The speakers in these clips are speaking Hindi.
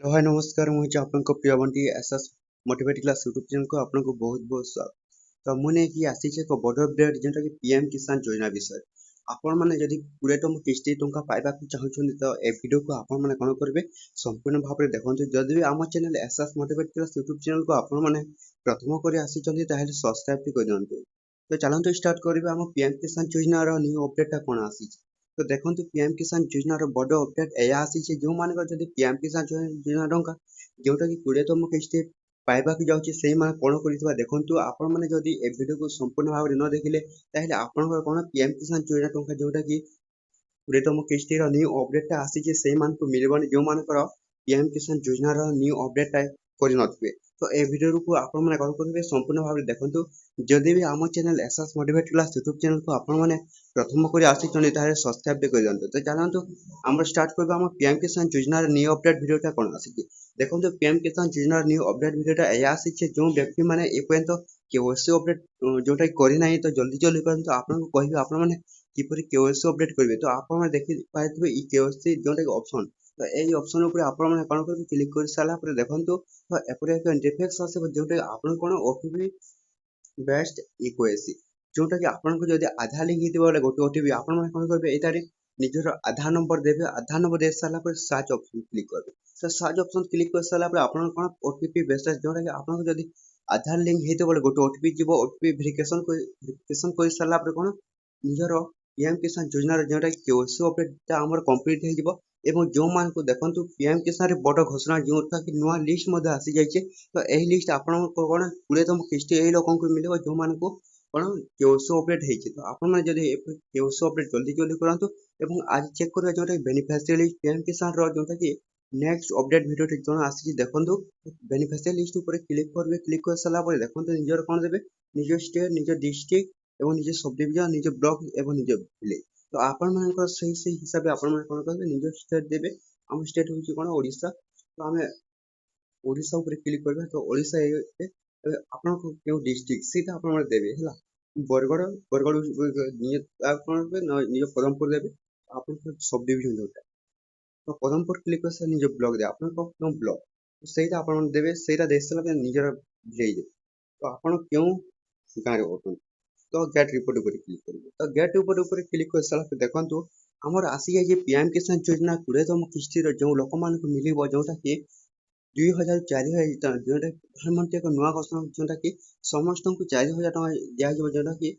हेलो हाय नमस्कार मुझे आपनको प्रिय Bunty SS motivate class YouTube channel को आपको बहुत बहुत स्वागत। तो मुझे कि आसीचे एक बड़ अपडेट जेटा कि पीएम किसान योजना विषय आपण माने जदि 20 किस्ती टंका पाइबा को चाहछन तो ए वीडियो को आपण माने कोन करबे संपूर्ण भाव में देखंतु। जदि भी आम channel SS motivate class YouTube channel को आपण माने प्रथम करी आसीचंती ताहेले सब्सक्राइब भी कर दियंतु। तो चलंतु स्टार्ट करबे हम पीएम किसान योजना रो न्यू अपडेट कोन आसी। तो देखो पीएम किसान योजनार बड़ अपडेट या आसी जो मानकर जब पीएम किसान योजना टंका जोटा कि 20तम किस्ती पाइबाक जाऊँगी से कौन कर देखो आपण मैंने जदि ए वीडियो को संपूर्ण भाव में न देखिले ताहले आपनकर कौन पीएम किसान योजना टंका जोटा कि 20तम किस्तीर न्यू अपडेटा आसी से मिलबनी जो मानकर पीएम किसान योजनार न्यू अपडेटा कर तो ए वीडियो को आपण मैंने कौन करेंगे संपूर्ण भाव में देखो। जदि भी आम channel SS motivate class YouTube channel को आपण मैंने प्रथम कर आसिचंती ताहे सब्सक्राइब भी कर दियंतु। तो चलंतु हम स्टार्ट करबा हम पीएम किसान योजनार न्यू अपडेट वीडियोटा कोन आसी। देखो पीएम किसान योजनार न्यू अपडेट वीडियोटा या आसी जो व्यक्ति माने ए पर्यंत केवाईसी अपडेट जोटा करि नाही तो जल्दी जल्दी करंतु आपन को कहिबे आपण माने किपरि केवाईसी अपडेट करिवे। तो आपण माने देखि पाइतबे ई केवाईसी जोटा ऑप्शन तो एई ऑप्शन ऊपर आपण माने कोन करबे क्लिक कर साला पर देखंतु तो एपरे एक इंटरफेस आसे जोटा आपण कोन ओटीपी बेस्ट इक्वेसी जोटा कि आपन को जदि आधार लिंक हित बोले गोटे ओटीपी आपण माने कोन करबे एतारे निजर आधार नंबर देबे। आधार नंबर दे साला पर सर्च ऑप्शन क्लिक करबे। तो सर्च ऑप्शन क्लिक कर साला पर आपण कोन ओटीपी बेस्ट जोटा कि आपण को जदि आधार लिंक हित बोले गोटे ओटीपी जीवो ओटीपी वेरिफिकेशन कर साला पर कोन निजर पीएम किसान योजना जोटा कि केवाईसी अपडेट हमर कंप्लीट हे जीवो। एवं जो मान को देखंतु पीएम किसान रे बड़ घोषणा जोटा कि नुआ लिस्ट मध्ये आसी जाइछे। तो एही लिस्ट आपण को कोन 20तम किस्ती एही लोकन को मिलेबो जो मान को कोन केवाईसी अपडेट हेछि। तो आपण माने जदि केवाईसी अपडेट जल्दी जल्दी करंतु एवं आज चेक करबा जोटा बेनिफिशियरी लिस्ट पीएम किसान रो जोटा कि नेक्स्ट अपडेट वीडियो टे जोन आसी देखंतु बेनिफिशियरी लिस्ट ऊपर क्लिक करबे। क्लिक कर साला पर देखंतु निजर कोन देबे निज स्टेट निज डिस्ट्रिक्ट एवं निज सब डिवीजन निज ब्लॉक एवं निज विलेज। तो आपण मानकर सही हिसाब से आपण माने कोन करबे निज स्टेट देबे। हम स्टेट होछि कोन ओडिसा। तो हमें ओडिसा ऊपर क्लिक करबे। तो ओडिसा आपण को केउ डिस्ट्रिक्ट सीधा आपण माने देबे हला बरगड़ बरगड़ निज आपण निज पदमपुर देबे। आपण को सब डिवीजन जोटा तो पदमपुर क्लिक कर निज ब्लॉक दे आपण को क्यों ब्लॉक तो सेटा आपण देबे। सेटा दे साला पे निजर विलेज देबे। तो आपण क्यों गाँ रे ओपन तो गेट रिपोर्ट ऊपर क्लिक करेंगे। तो गेट रिपोर्ट ऊपर क्लिक कर साला पे देखंतु हमर आसी जाय जे पीएम किसान योजना 20तम किस्ती रो जो लोक मान को मिलिबो जोटा कि 2000 4000 टका जोटा प्रधानमंत्री एक नुआ घोषणा जोटा कि समस्त को 4000 टका दिया जो जोटा कि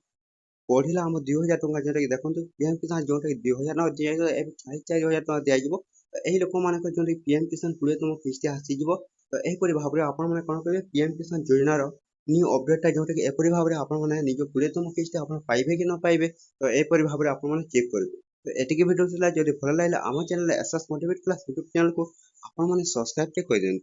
बढ़िला हम 2000 टका जोटा कि देखंतु पीएम किसान जोटा कि 2000 टका दिया जो ए 4000 टका दिया जिवो। तो एही लोक मान को जोटा पीएम किसान 20तम किस्ती आसी जिवो। तो एही परि भाबरे आपण माने कोन करबे पीएम किसान योजना रो न्यू अपडेट जोटा कि एपरि भाबरे आपण माने निज 20तम किस्ती आपण पाइबे कि न पाइबे। तो एपरि भाबरे आपण माने चेक करबे। तो एटिके वीडियो थिला जदि भल लागला आम channel SS motivate class YouTube channel को आपण माने सब्सक्राइब कर दियंतु।